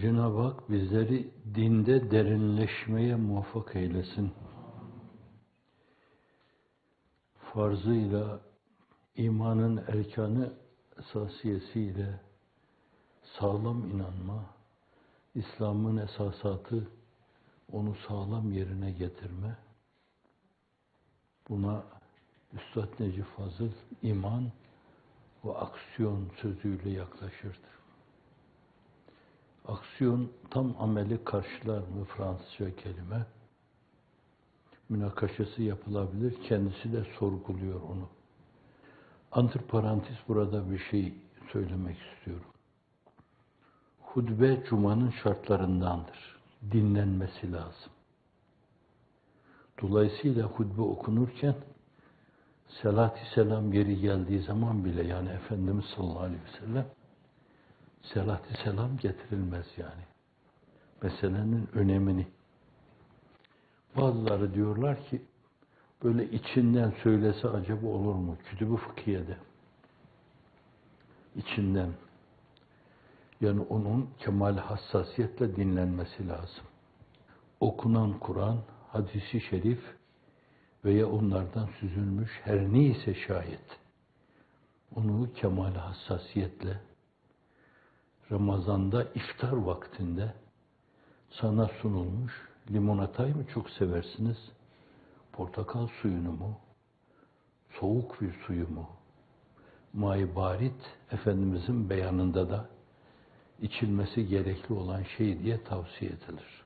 Cenab-ı Hak bizleri dinde derinleşmeye muvaffak eylesin. Farzıyla, imanın erkanı esasiyesiyle sağlam inanma, İslam'ın esasatı, onu sağlam yerine getirme, buna Üstad Necip Fazıl iman ve aksiyon sözüyle yaklaşırdı. Aksiyon tam ameli karşılar mı Fransızca kelime? Münakaşası yapılabilir, kendisi de sorguluyor onu. Antiparantez burada bir şey söylemek istiyorum. Hutbe Cuma'nın şartlarındandır. Dinlenmesi lazım. Dolayısıyla hutbe okunurken salat-ı selam yeri geldiği zaman bile, yani Efendimiz sallallahu aleyhi ve sellem salat-ı selam getirilmez yani. Meselenin önemini. Bazıları diyorlar ki böyle içinden söylese acaba olur mu? Kütüb-ü Fıkhiye'de. İçinden. Yani onun kemal hassasiyetle dinlenmesi lazım. Okunan Kur'an, hadisi şerif veya onlardan süzülmüş her neyse şayet onu kemal hassasiyetle Ramazan'da iftar vaktinde sana sunulmuş, limonatayı mı çok seversiniz? Portakal suyunu mu? Soğuk bir suyu mu? Mai barit, Efendimizin beyanında da içilmesi gerekli olan şey diye tavsiye edilir.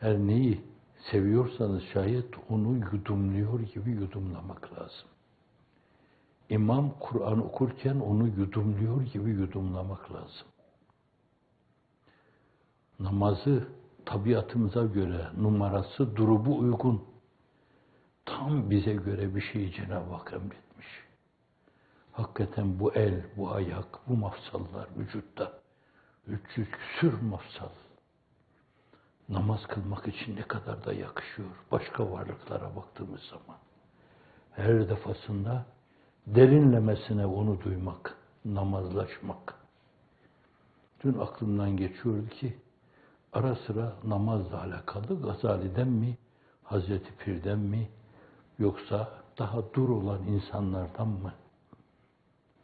Her neyi seviyorsanız şayet onu yudumluyor gibi yudumlamak lazım. İmam Kur'an okurken onu yudumluyor gibi yudumlamak lazım. Namazı tabiatımıza göre numarası, durubu uygun. Tam bize göre bir şeyi Cenab-ı Hak emretmiş. Hakikaten bu el, bu ayak, bu mafsallar vücutta 300 küsür mafsal. Namaz kılmak için ne kadar da yakışıyor başka varlıklara baktığımız zaman. Her defasında derinlemesine onu duymak, namazlaşmak. Dün aklımdan geçiyordu ki ara sıra namazla alakalı Gazali'den mi, Hazreti Pir'den mi, yoksa daha dur olan insanlardan mı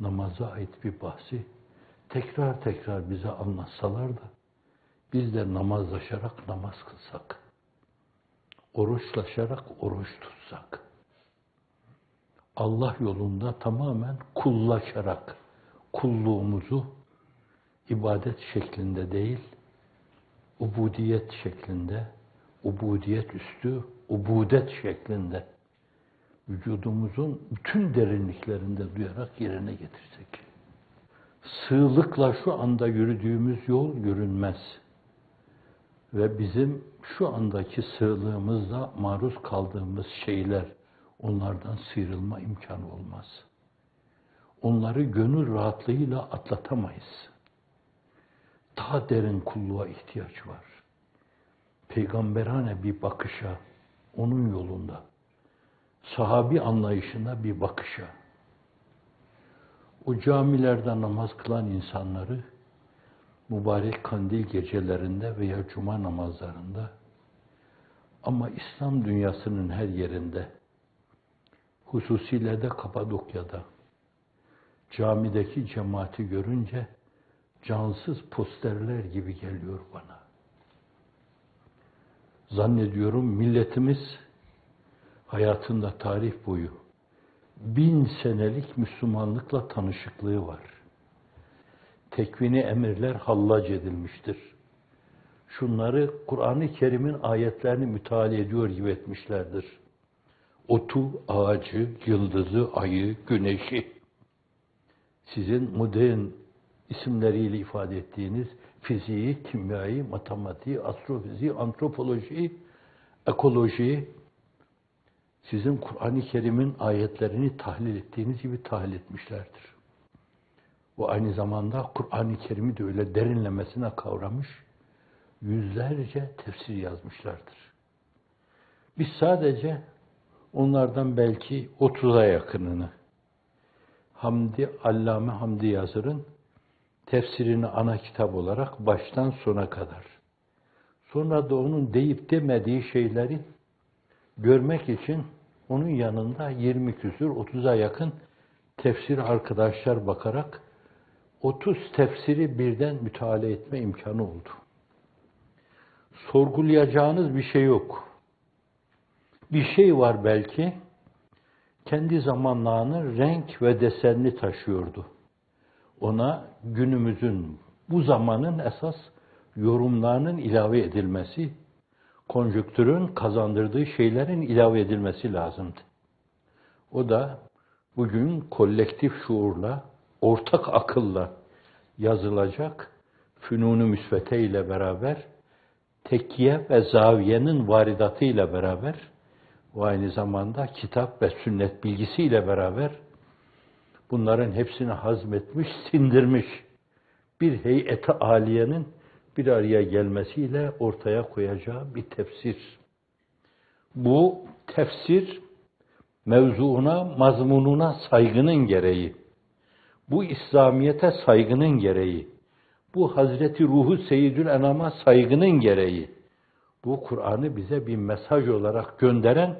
namaza ait bir bahsi tekrar tekrar bize anlatsalar da biz de namazlaşarak namaz kılsak, oruçlaşarak oruç tutsak, Allah yolunda tamamen kullaşarak kulluğumuzu ibadet şeklinde değil, ubudiyet şeklinde, ubudiyet üstü, ubudet şeklinde vücudumuzun bütün derinliklerinde duyarak yerine getirsek. Sığlıkla şu anda yürüdüğümüz yol görünmez. Ve bizim şu andaki sığlığımızla maruz kaldığımız şeyler, onlardan sıyrılma imkanı olmaz. Onları gönül rahatlığıyla atlatamayız. Daha derin kulluğa ihtiyaç var. Peygamberane bir bakışa, onun yolunda, sahabi anlayışına bir bakışa. O camilerde namaz kılan insanları mübarek kandil gecelerinde veya cuma namazlarında ama İslam dünyasının her yerinde, hususiyle de Kapadokya'da camideki cemaati görünce cansız posterler gibi geliyor bana. Zannediyorum milletimiz hayatında tarih boyu 1000 senelik Müslümanlıkla tanışıklığı var. Tekvini emirler hallac edilmiştir. Şunları Kur'an-ı Kerim'in ayetlerini müteala ediyor gibi etmişlerdir. Otu, ağacı, yıldızı, ayı, güneşi, sizin modern isimleriyle ifade ettiğiniz fiziği, kimyayı, matematiği, astrofiziği, antropolojiyi, ekolojiyi, sizin Kur'an-ı Kerim'in ayetlerini tahlil ettiğiniz gibi tahlil etmişlerdir. O aynı zamanda Kur'an-ı Kerim'i de öyle derinlemesine kavramış, yüzlerce tefsir yazmışlardır. Biz sadece onlardan belki 30'a yakınını, Allame Hamdi Yazır'ın tefsirini ana kitap olarak baştan sona kadar. Sonra da onun deyip demediği şeyleri görmek için onun yanında 20 küsür, 30'a yakın tefsir arkadaşlar bakarak 30 tefsiri birden müteala etme imkanı oldu. Sorgulayacağınız bir şey yok. Bir şey var belki, kendi zamanlarının renk ve desenini taşıyordu. Ona günümüzün, bu zamanın esas yorumlarının ilave edilmesi, konjüktürün kazandırdığı şeylerin ilave edilmesi lazımdı. O da bugün kolektif şuurla, ortak akılla yazılacak fünun-u müsvete ile beraber, tekkiye ve zaviyenin varidatı ile beraber ve aynı zamanda kitap ve sünnet bilgisiyle beraber bunların hepsini hazmetmiş, sindirmiş bir heyet-i âliyenin bir araya gelmesiyle ortaya koyacağı bir tefsir. Bu tefsir mevzuuna, mazmununa saygının gereği, bu İslamiyete saygının gereği, bu Hazreti Ruhu Seyyidül Enam'a saygının gereği, bu Kur'an'ı bize bir mesaj olarak gönderen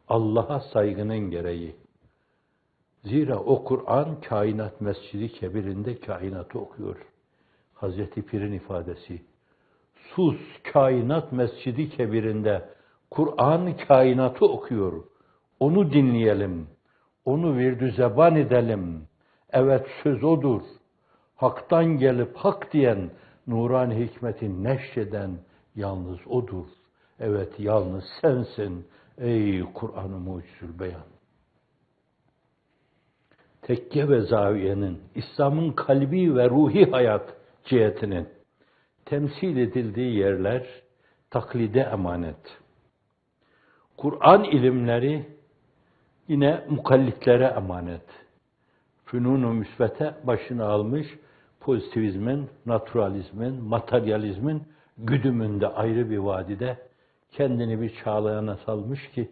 Allah'a saygının gereği. Zira o Kur'an kainat mescidi kebirinde kainatı okuyor. Hazreti Pir'in ifadesi. Sus kainat mescidi kebirinde Kur'an kainatı okuyor. Onu dinleyelim. Onu virdü zeban edelim. Evet söz odur. Hak'tan gelip hak diyen, nurani hikmeti neşreden yalnız odur. Evet yalnız sensin ey Kur'an-ı Mucizül Beyan. Tekke ve zaviyenin, İslam'ın kalbi ve ruhi hayat cihetinin temsil edildiği yerler taklide emanet. Kur'an ilimleri yine mukallitlere emanet. Fünun-u müsvete başını almış, pozitivizmin, naturalizmin, materyalizmin güdümünde ayrı bir vadide kendini bir çağlayana salmış ki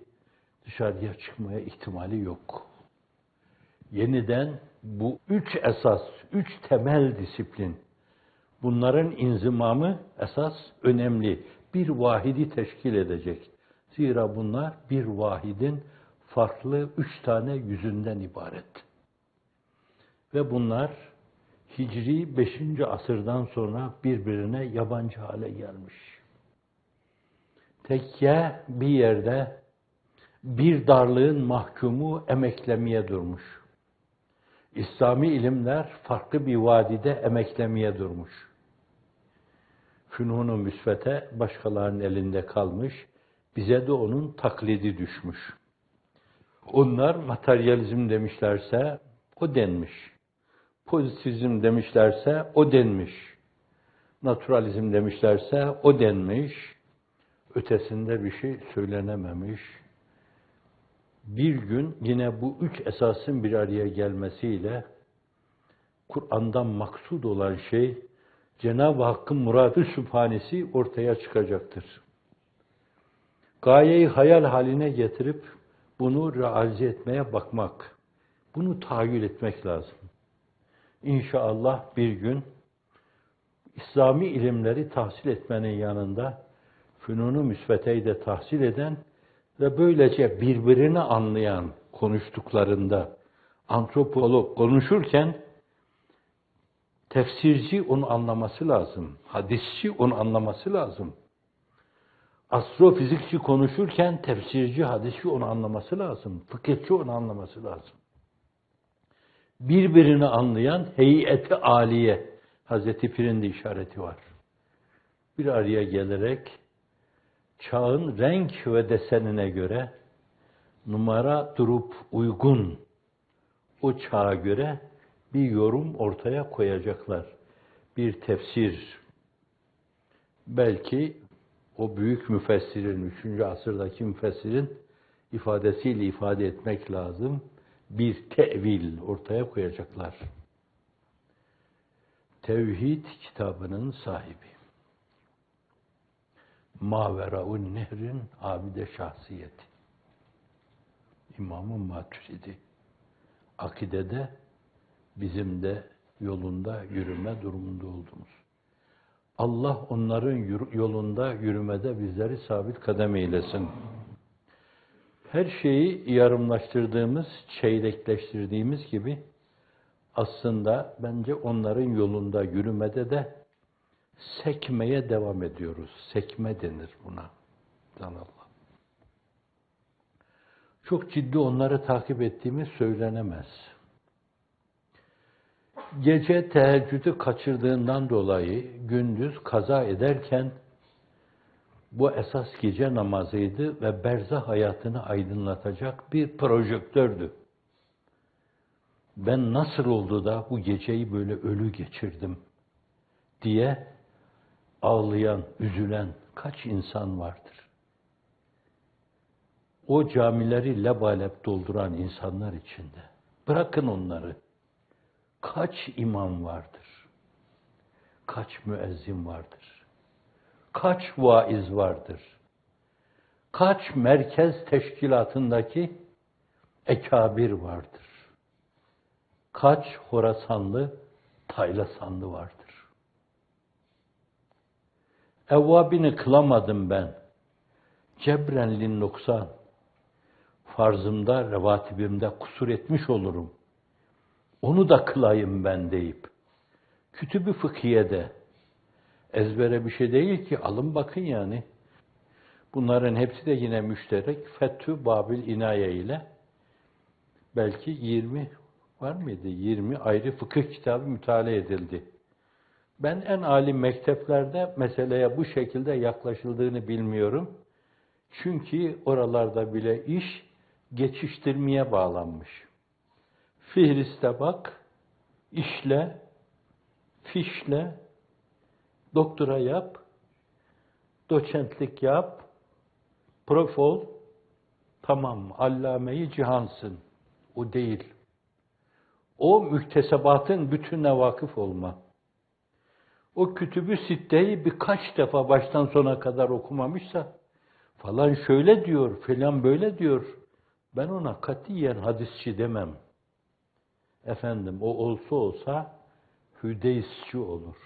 dışarıya çıkmaya ihtimali yok. Yeniden bu üç esas, üç temel disiplin, bunların inzimamı esas önemli. Bir vahidi teşkil edecek. Zira bunlar bir vahidin farklı üç tane yüzünden ibaret. Ve bunlar Hicri 5. asırdan sonra birbirine yabancı hale gelmiş. Tekke bir yerde bir darlığın mahkumu emeklemeye durmuş. İslami ilimler farklı bir vadide emeklemeye durmuş. Fünun-u müsvete başkalarının elinde kalmış, bize de onun taklidi düşmüş. Onlar materyalizm demişlerse o denmiş. Pozitivizm demişlerse o denmiş. Naturalizm demişlerse o denmiş. Ötesinde bir şey söylenememiş. Bir gün yine bu üç esasın bir araya gelmesiyle Kur'an'dan maksud olan şey Cenab-ı Hakk'ın muradı sübhanesi ortaya çıkacaktır. Gayeyi hayal haline getirip bunu realize etmeye bakmak, bunu tahayyül etmek lazım. İnşallah bir gün İslami ilimleri tahsil etmenin yanında fünun-u müsveteyi de tahsil eden ve böylece birbirini anlayan konuştuklarında antropolog konuşurken tefsirci onu anlaması lazım, hadisçi onu anlaması lazım. Astrofizikçi konuşurken tefsirci, hadisçi onu anlaması lazım, fıkıhçı onu anlaması lazım. Birbirini anlayan heyet-i âliye, Hazreti Pir'in de işareti var. Bir araya gelerek çağın renk ve desenine göre numara durup uygun o çağa göre bir yorum ortaya koyacaklar. Bir tefsir. Belki o büyük müfessirin, 3. asırdaki müfessirin ifadesiyle ifade etmek lazım. Bir tevil ortaya koyacaklar. Tevhid kitabının sahibi. Mavera'un nehrin abide şahsiyeti. İmam-ı Maturidi. Akidede bizim de yolunda yürüme durumunda olduğumuz. Allah onların yolunda yürümede bizleri sabit kadem eylesin. Her şeyi yarımlaştırdığımız, çeyrekleştirdiğimiz gibi aslında bence onların yolunda yürümede de sekmeye devam ediyoruz. Sekme denir buna. Allah. Çok ciddi onları takip ettiğimiz söylenemez. Gece teheccüdü kaçırdığından dolayı gündüz kaza ederken bu esas gece namazıydı ve berzah hayatını aydınlatacak bir projektördü. Ben nasıl oldu da bu geceyi böyle ölü geçirdim diye ağlayan, üzülen kaç insan vardır? O camileri lebalep dolduran insanlar içinde. Bırakın onları. Kaç imam vardır? Kaç müezzin vardır? Kaç vaiz vardır? Kaç merkez teşkilatındaki ekabir vardır? Kaç Horasanlı, Taylasanlı vardır? Evvabini kılamadım ben. Cebrenlin noksan. Farzımda, revatibimde kusur etmiş olurum. Onu da kılayım ben deyip. Kütüb-i Fıkhiye'de ezbere bir şey değil ki, alın bakın yani. Bunların hepsi de yine müşterek Fethü Babil İnaye ile belki 20 var mıydı? 20 ayrı fıkıh kitabı mütalaa edildi. Ben en âli mekteplerde meseleye bu şekilde yaklaşıldığını bilmiyorum. Çünkü oralarda bile iş geçiştirmeye bağlanmış. Fihriste bak, işle, fişle, doktora yap, doçentlik yap, prof ol, tamam, allame-i cihansın. O değil. O müktesebatın bütününe vakıf olma. O Kütüb-ü Sitte'yi birkaç defa baştan sona kadar okumamışsa, falan şöyle diyor, falan böyle diyor. Ben ona katiyen hadisçi demem. Efendim, o olsa olsa hüdeysçi olur.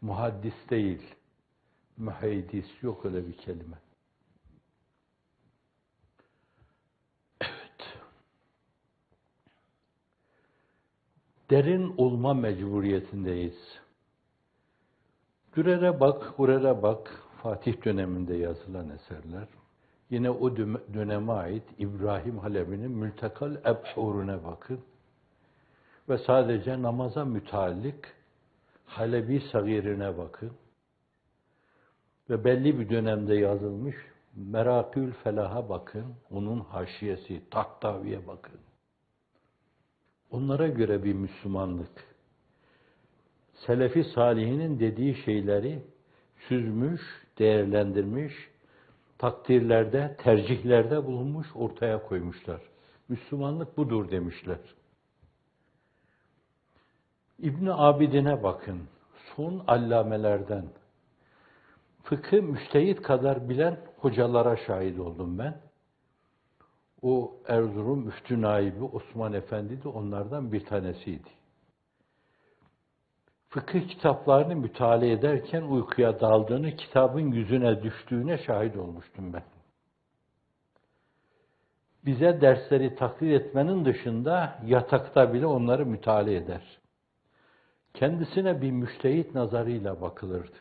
Muhaddis değil. Müheydis, yok öyle bir kelime. Evet. Derin olma mecburiyetindeyiz. Dürer'e bak, Hurer'e bak, Fatih döneminde yazılan eserler. Yine o döneme ait İbrahim Halevi'nin Mültekal Ebhur'una bakın. Ve sadece namaza müteallik Halevi Sagirine bakın. Ve belli bir dönemde yazılmış Merakül Felah'a bakın. Onun haşiyesi, Tahtavi'ye bakın. Onlara göre bir Müslümanlık. Selefi salihinin dediği şeyleri süzmüş, değerlendirmiş, takdirlerde, tercihlerde bulunmuş, ortaya koymuşlar. Müslümanlık budur demişler. İbn Abidin'e bakın. Son allamelerden. Fıkı müçtehit kadar bilen hocalara şahit oldum ben. O Erzurum Müftü Naibi Osman Efendi de onlardan bir tanesiydi. Fıkıh kitaplarını mütalaa ederken uykuya daldığını, kitabın yüzüne düştüğüne şahit olmuştum ben. Bize dersleri taklit etmenin dışında yatakta bile onları mütalaa eder. Kendisine bir müçtehit nazarıyla bakılırdı.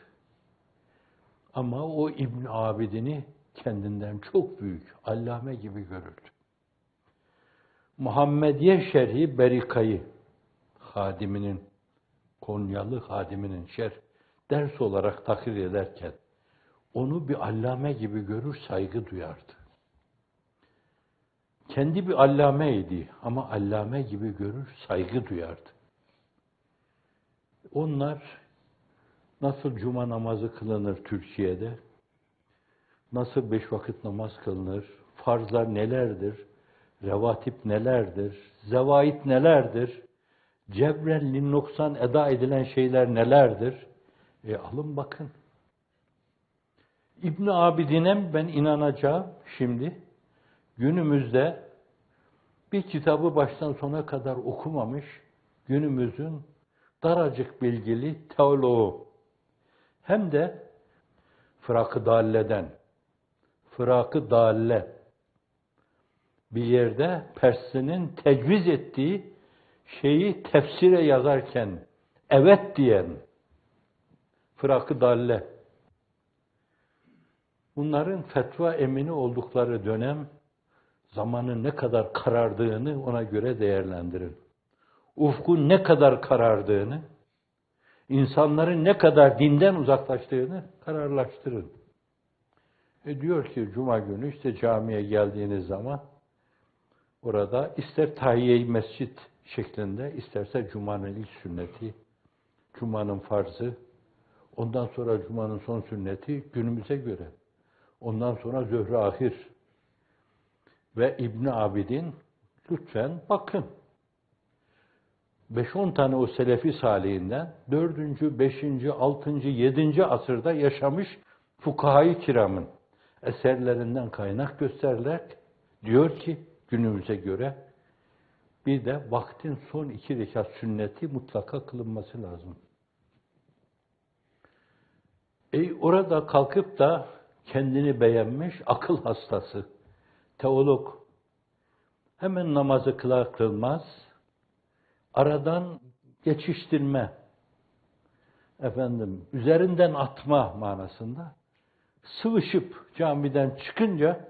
Ama o İbn Abidin'i kendinden çok büyük, allame gibi görürdü. Muhammediye Şerhi Berika'yı, hadiminin, Konyalı hadiminin ders olarak takrir ederken, onu bir allame gibi görür, saygı duyardı. Kendi bir allameydi ama allame gibi görür, saygı duyardı. Onlar nasıl cuma namazı kılınır Türkiye'de, nasıl 5 vakit namaz kılınır, farzlar nelerdir, revatip nelerdir, zevait nelerdir, cebren linnoksan eda edilen şeyler nelerdir? Alın bakın. İbn Abidin'e ben inanacağım şimdi, günümüzde bir kitabı baştan sona kadar okumamış günümüzün daracık bilgili teoloğu, hem de Fırak-ı Dalle bir yerde Persli'nin tecviz ettiği şeyi tefsire yazarken evet diyen Fırak-ı Dalle, bunların fetva emini oldukları dönem zamanın ne kadar karardığını ona göre değerlendirin. Ufkun ne kadar karardığını, insanların ne kadar dinden uzaklaştığını kararlaştırın. Diyor ki Cuma günü işte camiye geldiğiniz zaman orada ister tahiyye-i mescit şeklinde, isterse Cuma'nın ilk sünneti, Cuma'nın farzı, ondan sonra Cuma'nın son sünneti günümüze göre, ondan sonra Zöhr-i Ahir ve İbn Abidin, lütfen bakın. 5-10 tane o Selefi salihinden 4., 5., 6., 7. asırda yaşamış fukaha-i kiramın eserlerinden kaynak gösterirler. Diyor ki günümüze göre bir de vaktin son 2 rekat sünneti mutlaka kılınması lazım. Orada kalkıp da kendini beğenmiş akıl hastası, teolog, hemen namazı kılar kılmaz, aradan geçiştirme, üzerinden atma manasında sıvışıp camiden çıkınca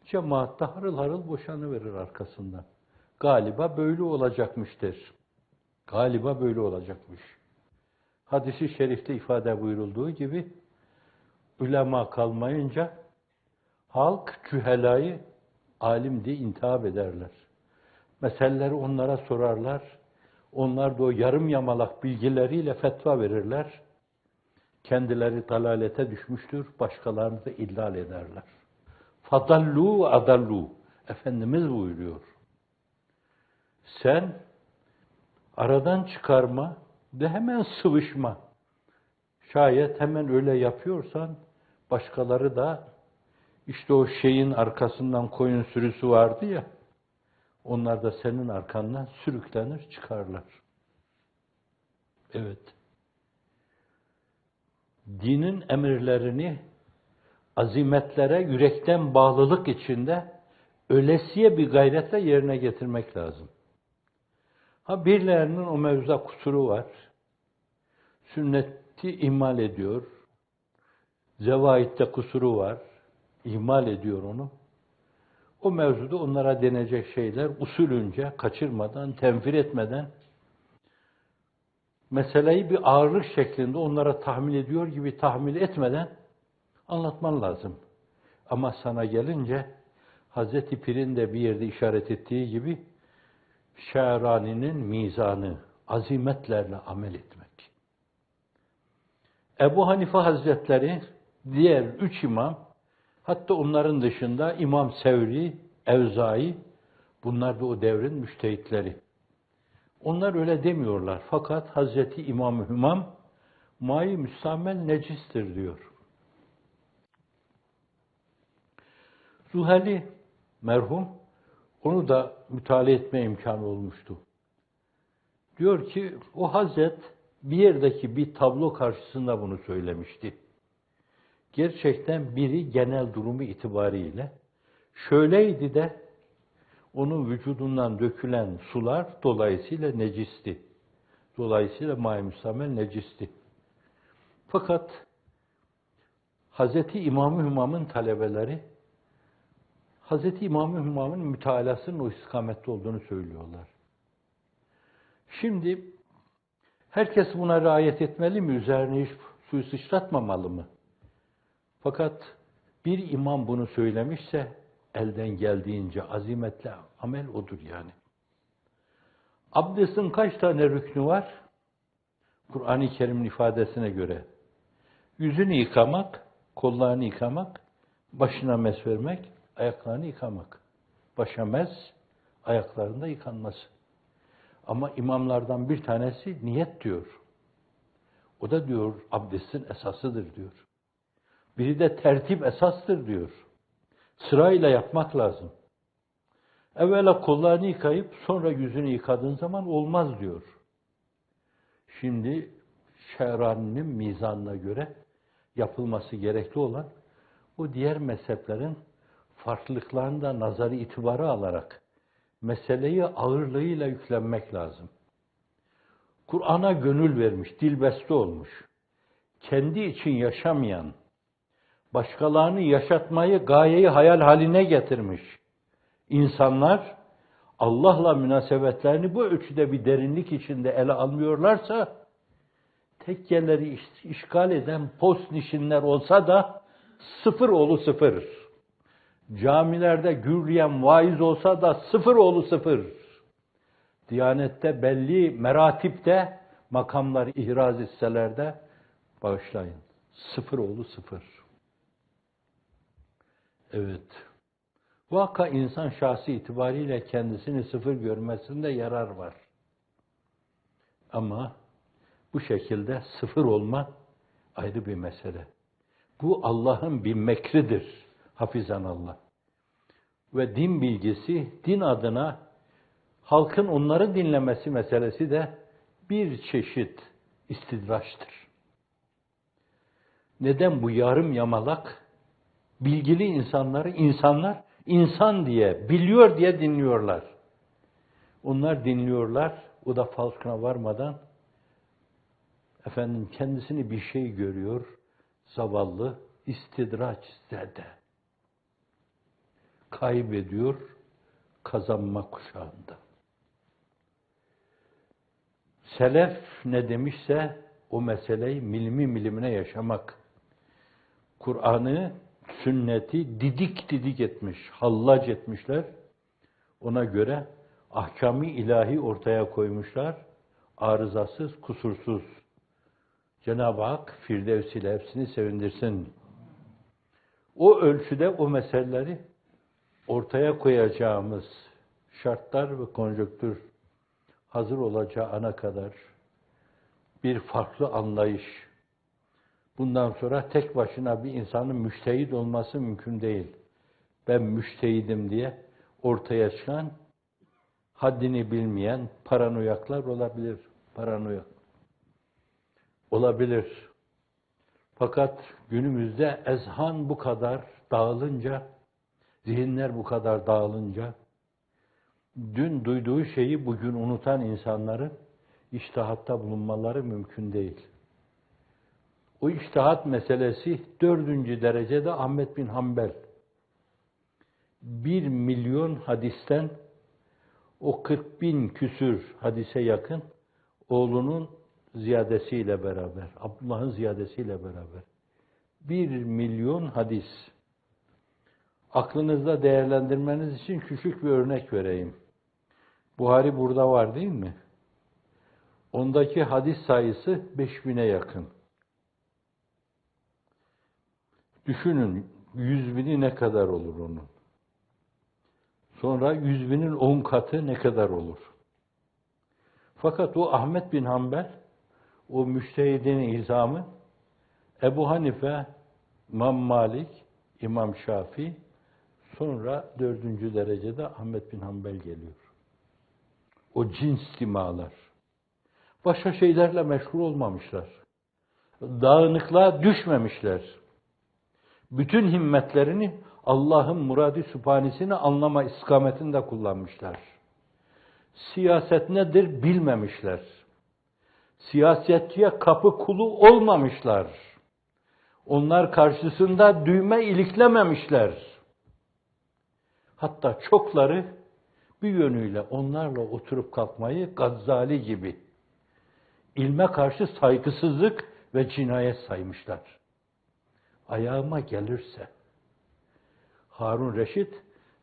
cemaatte harıl harıl boşanıverir arkasından. Galiba böyle olacakmış der. Galiba böyle olacakmış. Hadis-i şerifte ifade buyurulduğu gibi ulema kalmayınca halk cühelayı alim diye intihap ederler. Meseleleri onlara sorarlar. Onlar da o yarım yamalak bilgileriyle fetva verirler. Kendileri dalalete düşmüştür, başkalarını da illal ederler. Fadallu adallu. Efendimiz buyuruyor. Sen aradan çıkarma ve hemen sıvışma. Şayet hemen öyle yapıyorsan başkaları da işte o şeyin arkasından koyun sürüsü vardı ya, onlar da senin arkandan sürüklenir çıkarlar. Evet. Dinin emirlerini azimetlere yürekten bağlılık içinde ölesiye bir gayretle yerine getirmek lazım. Birilerinin o mevzuda kusuru var. Sünneti ihmal ediyor. Zevaitte kusuru var. İhmal ediyor onu. O mevzuda onlara denecek şeyler usulünce, kaçırmadan, tenfir etmeden, meseleyi bir ağırlık şeklinde onlara tahmil ediyor gibi tahmil etmeden anlatman lazım. Ama sana gelince Hazreti Pir'in de bir yerde işaret ettiği gibi Şehrani'nin mizanı, azimetlerle amel etmek. Ebu Hanife Hazretleri, diğer 3 imam, hatta onların dışında İmam Sevri, Evzai, bunlar da o devrin müştehitleri. Onlar öyle demiyorlar. Fakat Hazreti İmam-ı Hümam, mai müstamel necistir diyor. Zuhali merhum, onu da mütalaa etme imkanı olmuştu. Diyor ki, o Hazret bir yerdeki bir tablo karşısında bunu söylemişti. Gerçekten biri genel durumu itibariyle şöyleydi de onun vücudundan dökülen sular dolayısıyla necisti. Dolayısıyla mai müstamel necisti. Fakat Hazreti İmam-ı Hümam'ın talebeleri Hazreti İmam-ı Hümam'ın mütalasının o istikamette olduğunu söylüyorlar. Şimdi herkes buna riayet etmeli mi? Üzerine hiç suyu sıçratmamalı mı? Fakat bir imam bunu söylemişse elden geldiğince azimetle amel odur yani. Abdestin kaç tane rüknü var? Kur'an-ı Kerim'in ifadesine göre yüzünü yıkamak, kollarını yıkamak, başına mes vermek, ayaklarını yıkamak. Başa mes, ayaklarında yıkanması. Ama imamlardan bir tanesi niyet diyor. O da diyor abdestin esasıdır diyor. Biri de tertip esastır diyor. Sırayla yapmak lazım. Evvela kollarını yıkayıp sonra yüzünü yıkadığın zaman olmaz diyor. Şimdi Şehrani'nin mizanına göre yapılması gerekli olan o diğer mezheplerin farklılıklarını da nazarı itibarı alarak meseleyi ağırlığıyla yüklenmek lazım. Kur'an'a gönül vermiş, dilbeste olmuş, kendi için yaşamayan, başkalarını yaşatmayı gayeyi hayal haline getirmiş insanlar Allah'la münasebetlerini bu ölçüde bir derinlik içinde ele almıyorlarsa, tekkeleri işgal eden postnişinler olsa da sıfır oğlu sıfır. Camilerde gürleyen vaiz olsa da sıfır oğlu sıfır. Diyanette belli meratipte makamlar ihraz etseler de bağışlayın. Sıfır oğlu sıfır. Evet. Vaka insan şahsi itibariyle kendisini sıfır görmesinde yarar var. Ama bu şekilde sıfır olma ayrı bir mesele. Bu Allah'ın bir mekridir. Hafizanallah. Ve din bilgisi, din adına halkın onları dinlemesi meselesi de bir çeşit istidraçtır. Neden bu yarım yamalak bilgili insanlar insan diye, biliyor diye dinliyorlar. Onlar dinliyorlar, o da farkına varmadan kendisini bir şey görüyor, zavallı, istidraç zede. Kaybediyor, kazanma kuşağında. Selef ne demişse o meseleyi milimi milimine yaşamak. Kur'an'ı, sünneti didik didik etmiş, hallac etmişler. Ona göre ahkam-ı ilahi ortaya koymuşlar. Arızasız, kusursuz. Cenab-ı Hak Firdevs ile hepsini sevindirsin. O ölçüde o meseleleri ortaya koyacağımız şartlar ve konjonktür hazır olacağı ana kadar bir farklı anlayış. Bundan sonra tek başına bir insanın müştehid olması mümkün değil. Ben müştehidim diye ortaya çıkan, haddini bilmeyen paranoyaklar olabilir. Paranoyak. Olabilir. Fakat günümüzde ezhan bu kadar dağılınca, zihinler bu kadar dağılınca, dün duyduğu şeyi bugün unutan insanların içtihatta bulunmaları mümkün değil. O içtihat meselesi 4. derecede Ahmed bin Hanbel. 1 milyon hadisten o 40.000 küsür hadise yakın oğlunun ziyadesiyle beraber, Abdullah'ın ziyadesiyle beraber. 1 milyon hadis. Aklınızda değerlendirmeniz için küçük bir örnek vereyim. Buhari burada var değil mi? Ondaki hadis sayısı 5.000'e yakın. Düşünün 100.000'i ne kadar olur onun? Sonra 100.000'in 10 katı ne kadar olur? Fakat o Ahmed bin Hanbel, o müştehidin izamı, Ebu Hanife, İmam Malik, İmam Şafii, sonra 4. derecede Ahmed bin Hanbel geliyor. O cins dimalar. Başka şeylerle meşgul olmamışlar. Dağınıklığa düşmemişler. Bütün himmetlerini Allah'ın murad-ı sübhanesini anlama istikametinde kullanmışlar. Siyaset nedir bilmemişler. Siyasetçiye kapı kulu olmamışlar. Onlar karşısında düğme iliklememişler. Hatta çokları bir yönüyle onlarla oturup kalkmayı Gazzali gibi ilme karşı saygısızlık ve cinayet saymışlar. Ayağıma gelirse Harun Reşit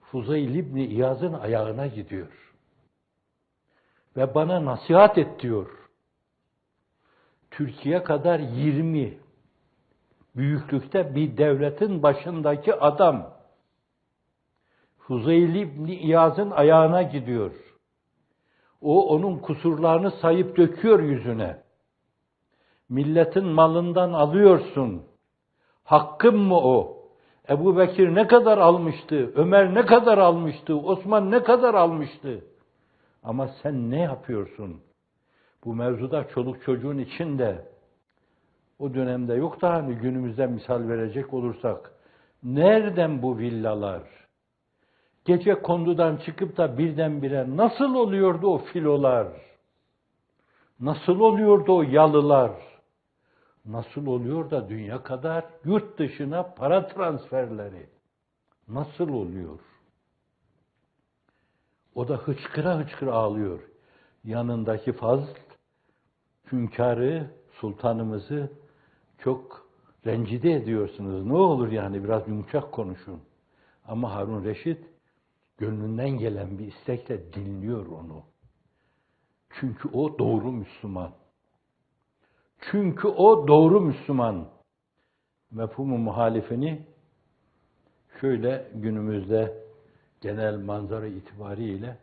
Fuzayl İbni İyaz'ın ayağına gidiyor. Ve bana nasihat et diyor. Türkiye kadar 20 büyüklükte bir devletin başındaki adam Fuzayl İbni İyaz'ın ayağına gidiyor. O onun kusurlarını sayıp döküyor yüzüne. Milletin malından alıyorsun. Hakkın mı o? Ebu Bekir ne kadar almıştı, Ömer ne kadar almıştı, Osman ne kadar almıştı. Ama sen ne yapıyorsun? Bu mevzuda çoluk çocuğun içinde, o dönemde yok da hani günümüzde misal verecek olursak, nereden bu villalar? Gece kondudan çıkıp da birdenbire nasıl oluyordu o filolar? Nasıl oluyordu o yalılar? Nasıl oluyor da dünya kadar yurt dışına para transferleri? Nasıl oluyor? O da hıçkıra hıçkıra ağlıyor. Yanındaki Fazl, hünkârı, sultanımızı çok rencide ediyorsunuz. Ne olur yani biraz yumuşak konuşun. Ama Harun Reşit gönlünden gelen bir istekle dinliyor onu. Çünkü o doğru Müslüman. Çünkü o doğru Müslüman. Mefhumu muhalifini şöyle günümüzde genel manzara itibariyle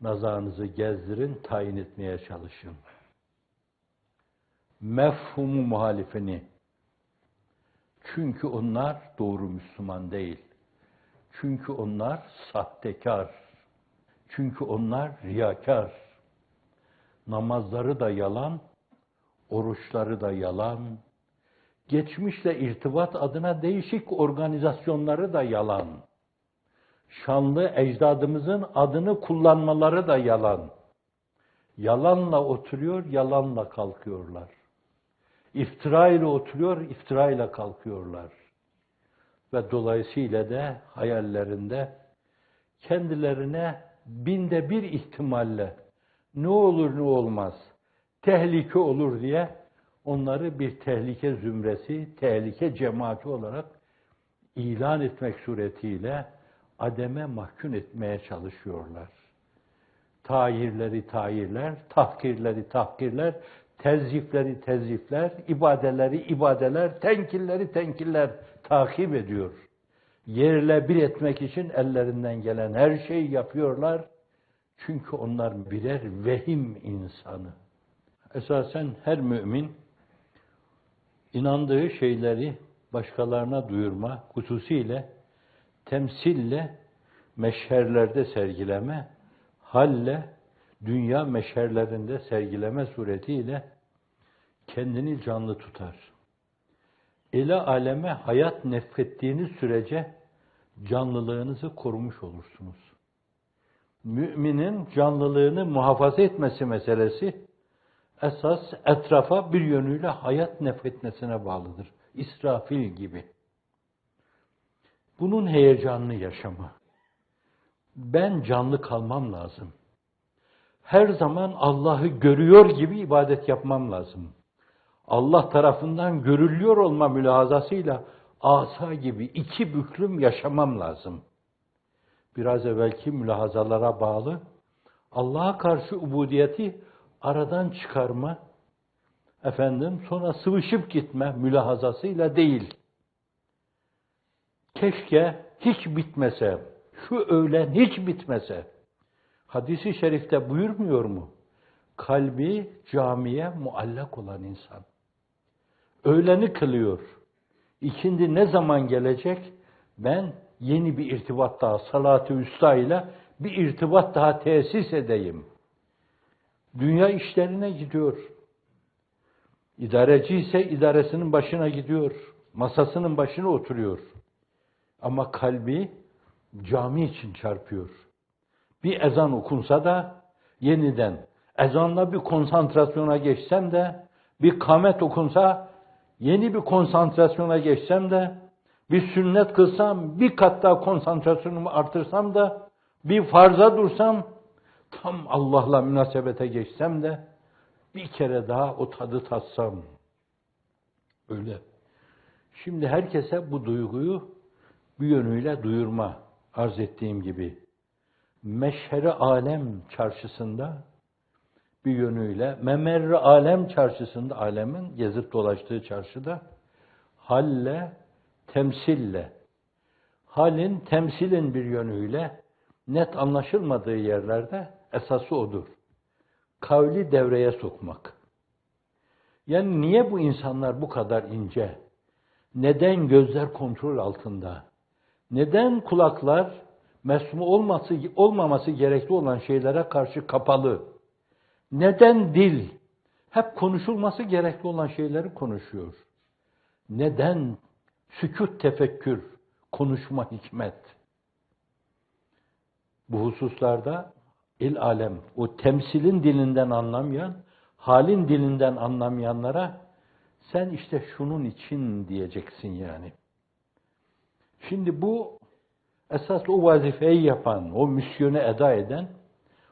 nazarınızı gezdirin, tayin etmeye çalışın. Mefhumu muhalifini. Çünkü onlar doğru Müslüman değil. Çünkü onlar sahtekar. Çünkü onlar riyakar. Namazları da yalan, oruçları da yalan, geçmişle irtibat adına değişik organizasyonları da yalan. Şanlı ecdadımızın adını kullanmaları da yalan. Yalanla oturuyor, yalanla kalkıyorlar. İftira ile oturuyor, iftira ile kalkıyorlar. Ve dolayısıyla da hayallerinde kendilerine binde bir ihtimalle ne olur ne olmaz, tehlike olur diye onları bir tehlike zümresi, tehlike cemaati olarak ilan etmek suretiyle ademe mahkum etmeye çalışıyorlar. Tayirleri tayirler, tahkirleri tahkirler, tezyifleri tezyifler, ibadeleri ibadeler, tenkilleri tenkiller takip ediyor. Yerle bir etmek için ellerinden gelen her şeyi yapıyorlar. Çünkü onlar birer vehim insanı. Esasen her mümin inandığı şeyleri başkalarına duyurma, hususiyle temsille meşherlerde sergileme, halle dünya meşherlerinde sergileme suretiyle kendini canlı tutar. İle aleme hayat nefrettiğiniz sürece canlılığınızı korumuş olursunuz. Müminin canlılığını muhafaza etmesi meselesi esas etrafa bir yönüyle hayat nefretmesine bağlıdır. İsrafil gibi. Bunun heyecanını yaşama. Ben canlı kalmam lazım. Her zaman Allah'ı görüyor gibi ibadet yapmam lazım. Allah tarafından görülüyor olma mülahazasıyla asa gibi iki büklüm yaşamam lazım. Biraz evvelki mülahazalara bağlı Allah'a karşı ubudiyeti aradan çıkarma, sonra sıvışıp gitme mülahazasıyla değil. Keşke hiç bitmese, şu öğlen hiç bitmese. Hadis-i şerifte buyurmuyor mu? Kalbi camiye muallak olan insan. Öğleni kılıyor. İkindi ne zaman gelecek? Ben yeni bir irtibat daha, salat-ı üsta ile bir irtibat daha tesis edeyim. Dünya işlerine gidiyor. İdareci ise idaresinin başına gidiyor. Masasının başına oturuyor. Ama kalbi cami için çarpıyor. Bir ezan okunsa da yeniden, ezanla bir konsantrasyona geçsem de, bir kamet okunsa, yeni bir konsantrasyona geçsem de, bir sünnet kılsam, bir kat daha konsantrasyonumu artırsam da, bir farza dursam, tam Allah'la münasebete geçsem de, bir kere daha o tadı tatsam. Öyle. Şimdi herkese bu duyguyu bir yönüyle duyurma, arz ettiğim gibi. Meşher-i alem çarşısında bir yönüyle, memer-i alem çarşısında, alemin gezip dolaştığı çarşıda halle, temsille, halin, temsilin bir yönüyle net anlaşılmadığı yerlerde esası odur. Kavli devreye sokmak. Yani niye bu insanlar bu kadar ince? Neden gözler kontrol altında? Neden kulaklar mesmu olmaması gerekli olan şeylere karşı kapalı? Neden dil hep konuşulması gerekli olan şeyleri konuşuyor? Neden sükût tefekkür, konuşma hikmet? Bu hususlarda el alem, o temsilin dilinden anlamayan, halin dilinden anlamayanlara sen işte şunun için diyeceksin yani. Şimdi bu esas o vazifeyi yapan, o misyonu eda eden,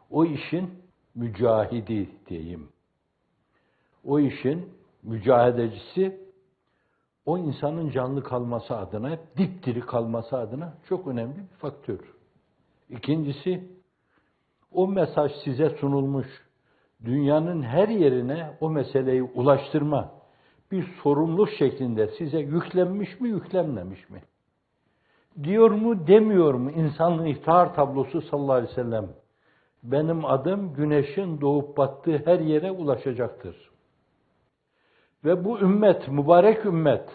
o işin mücahidi diyeyim. O işin mücahedecisi, o insanın canlı kalması adına, hep dipdiri kalması adına çok önemli bir faktör. İkincisi, o mesaj size sunulmuş, dünyanın her yerine o meseleyi ulaştırma, bir sorumluluk şeklinde size yüklenmiş mi, yüklenmemiş mi? Diyor mu, demiyor mu? İnsanlığın iftihar tablosu sallallahu aleyhi ve sellem. Benim adım güneşin doğup battığı her yere ulaşacaktır. Ve bu ümmet, mübarek ümmet,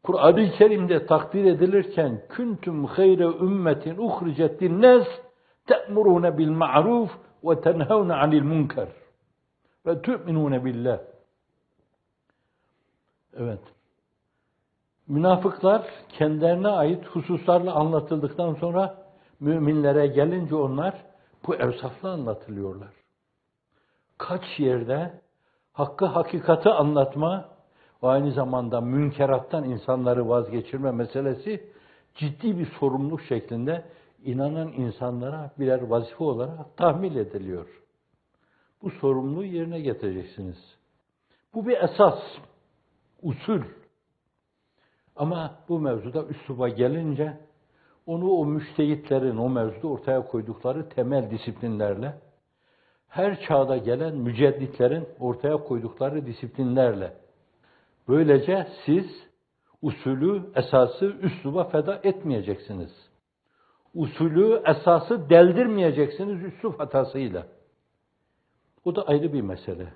Kur'an-ı Kerim'de takdir edilirken kuntum hayre ümmetin uhricet linnas te'murun bil ma'ruf ve tenhaun 'anil munkar ve tu'minun billah. Evet. Münafıklar kendilerine ait hususlarla anlatıldıktan sonra müminlere gelince onlar bu evsafla anlatılıyorlar. Kaç yerde hakkı hakikati anlatma ve aynı zamanda münkerattan insanları vazgeçirme meselesi ciddi bir sorumluluk şeklinde inanan insanlara birer vazife olarak tahmil ediliyor. Bu sorumluluğu yerine getireceksiniz. Bu bir esas, usul. Ama bu mevzuda üsluba gelince onu o müştehitlerin o mevzuda ortaya koydukları temel disiplinlerle, her çağda gelen mücedditlerin ortaya koydukları disiplinlerle, böylece siz usulü, esası üsluba feda etmeyeceksiniz. Usulü, esası deldirmeyeceksiniz üslub hatasıyla. Bu da ayrı bir mesele.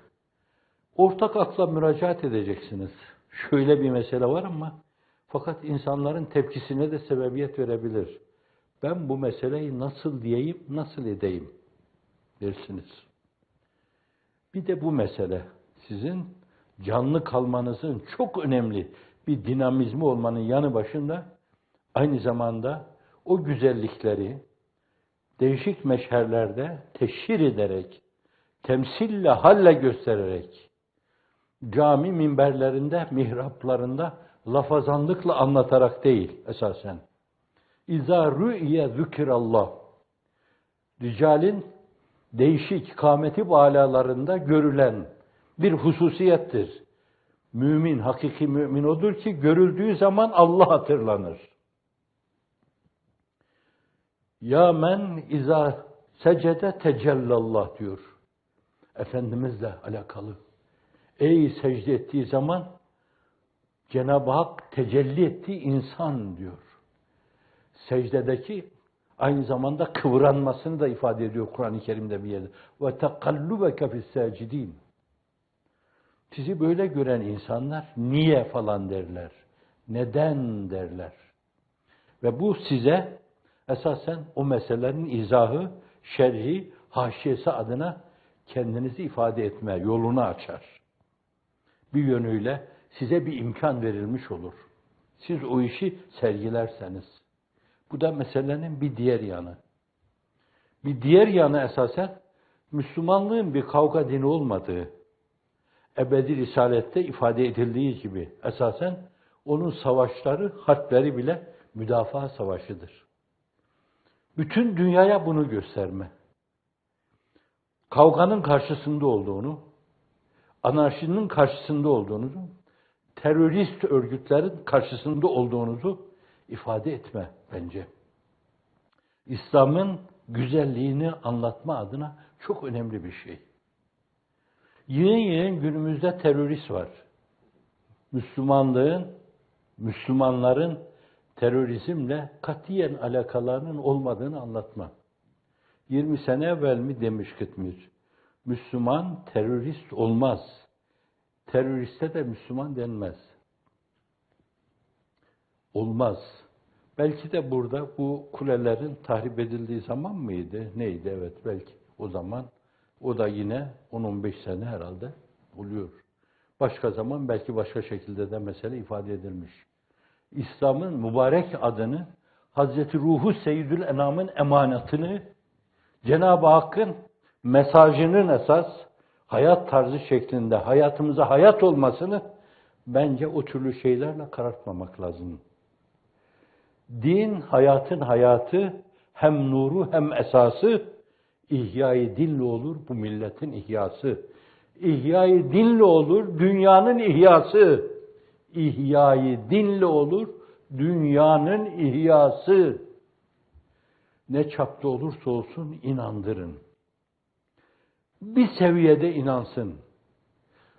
Ortak akla müracaat edeceksiniz. Şöyle bir mesele var ama fakat insanların tepkisine de sebebiyet verebilir. Ben bu meseleyi nasıl diyeyim, nasıl edeyim dersiniz. Bir de bu mesele sizin canlı kalmanızın çok önemli bir dinamizmi olmanın yanı başında aynı zamanda o güzellikleri değişik meşherlerde teşhir ederek, temsille, halle göstererek, cami minberlerinde, mihraplarında lafazanlıkla anlatarak değil esasen. İzâ rü'ye zükirallah. Ricalin değişik kâmeti bâlalarında görülen bir hususiyettir. Mümin, hakiki mümin odur ki görüldüğü zaman Allah hatırlanır. Ya men izâ secede tecellallah diyor. Efendimizle alakalı. Ey secde ettiği zaman Cenab-ı Hak tecelli ettiği insan diyor. Secdedeki aynı zamanda kıvranmasını da ifade ediyor Kur'an-ı Kerim'de bir yerde. Ve tekallubeke fis-sacidin. Sizi böyle gören insanlar niye falan derler. Neden derler. Ve bu size esasen o meselelerin izahı, şerhi, haşiyesi adına kendinizi ifade etme yolunu açar. Bir yönüyle size bir imkan verilmiş olur. Siz o işi sergilerseniz. Bu da meselenin bir diğer yanı. Bir diğer yanı esasen Müslümanlığın bir kavga dini olmadığı, ebedi risalette ifade edildiği gibi esasen onun savaşları, harpleri bile müdafaa savaşıdır. Bütün dünyaya bunu gösterme. Kavganın karşısında olduğunu, anarşinin karşısında olduğunuzu, terörist örgütlerin karşısında olduğunuzu ifade etme bence. İslam'ın güzelliğini anlatma adına çok önemli bir şey. Yeni günümüzde terörist var. Müslümanların terörizmle katiyen alakalarının olmadığını anlatma. 20 sene evvel mi demiş Kıtmir. Müslüman terörist olmaz. Teröriste de Müslüman denmez. olmaz. Belki de burada bu kulelerin tahrip edildiği zaman mıydı? Neydi? Evet belki o zaman. O da yine 10-15 sene herhalde oluyor. Başka zaman belki başka şekilde de mesele ifade edilmiş. İslam'ın mübarek adını, Hazreti Ruhu Seyyidül Enam'ın emanetini, Cenab-ı Hakk'ın mesajının esas hayat tarzı şeklinde hayatımıza hayat olmasını bence o türlü şeylerle karartmamak lazım. Din, hayatın hayatı, hem nuru hem esası, İhya-i dinle olur bu milletin ihyası. İhya-i dinle olur dünyanın ihyası. İhya-i dinle olur dünyanın ihyası. Ne çapta olursa olsun inandırın. Bir seviyede inansın.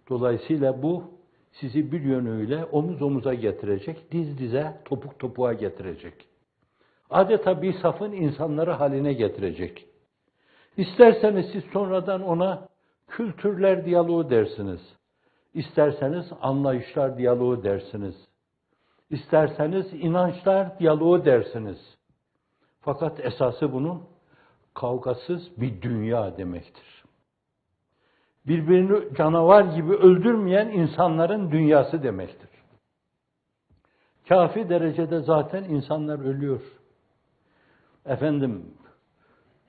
Dolayısıyla bu sizi bir yönüyle omuz omuza getirecek, diz dize, topuk topuğa getirecek. Adeta bir safın insanları haline getirecek. İsterseniz siz sonradan ona kültürler diyaloğu dersiniz. İsterseniz anlayışlar diyaloğu dersiniz. İsterseniz inançlar diyaloğu dersiniz. Fakat esası bunun kavgasız bir dünya demektir. Birbirini canavar gibi öldürmeyen insanların dünyası demektir. Kafi derecede zaten insanlar ölüyor. Efendim,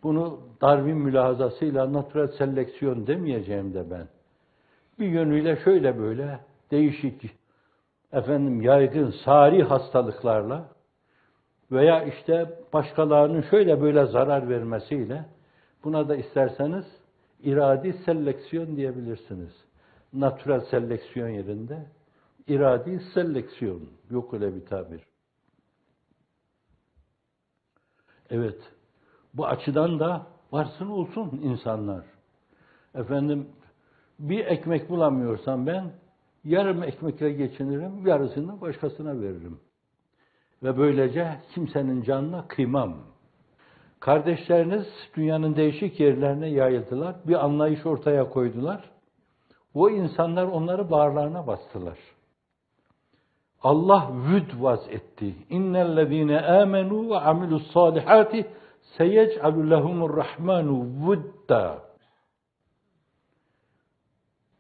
bunu Darwin mülahazasıyla natural seleksiyon demeyeceğim de ben. Bir yönüyle şöyle böyle değişik, yaygın, sari hastalıklarla veya işte başkalarının şöyle böyle zarar vermesiyle buna da isterseniz iradi seleksiyon diyebilirsiniz. Natural seleksiyon yerinde iradi seleksiyon. Yok öyle bir tabir. Evet. Bu açıdan da varsın olsun insanlar. Bir ekmek bulamıyorsam ben yarım ekmekle geçinirim, yarısını başkasına veririm. Ve böylece kimsenin canına kıymam. Kardeşleriniz dünyanın değişik yerlerine yayıldılar. Bir anlayış ortaya koydular. O insanlar onları bağırlarına bastılar. Allah vüd vaz etti. İnnellezîne âmenû ve amilussâlihâti seyec'alü lehumurrahmanu vudda.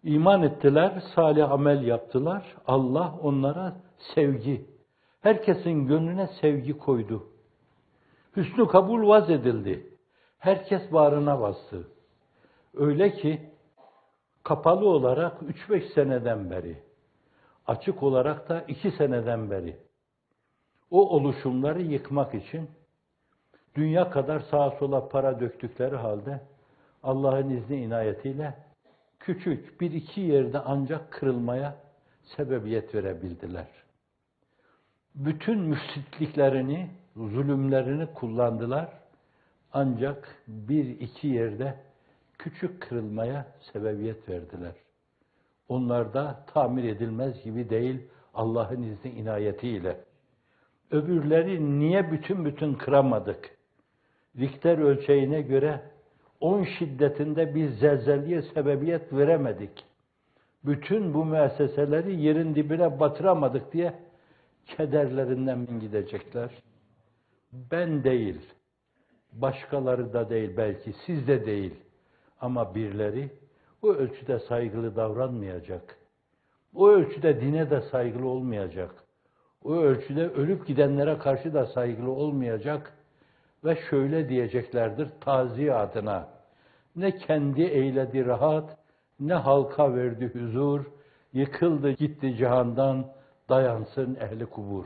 İman ettiler, salih amel yaptılar. Allah onlara sevgi, herkesin gönlüne sevgi koydu. Hüsnü kabul vaz edildi. Herkes bağrına bastı. Öyle ki kapalı olarak 3-5 seneden beri, açık olarak da 2 seneden beri o oluşumları yıkmak için dünya kadar sağa sola para döktükleri halde Allah'ın izni inayetiyle küçük 1-2 yerde ancak kırılmaya sebebiyet verebildiler. Bütün müfsitliklerini, zulümlerini kullandılar. Ancak 1-2 yerde küçük kırılmaya sebebiyet verdiler. Onlar da tamir edilmez gibi değil Allah'ın izni inayetiyle. Öbürleri niye bütün kıramadık? Richter ölçeğine göre 10 şiddetinde bir zelzeleye sebebiyet veremedik. Bütün bu müesseseleri yerin dibine batıramadık diye kederlerinden gidecekler. Ben değil, başkaları da değil belki, siz de değil. Ama birileri o ölçüde saygılı davranmayacak. O ölçüde dine de saygılı olmayacak. O ölçüde ölüp gidenlere karşı da saygılı olmayacak. Ve şöyle diyeceklerdir taziye adına. Ne kendi eyledi rahat, ne halka verdi huzur, yıkıldı gitti cihandan, dayansın ehli kubur.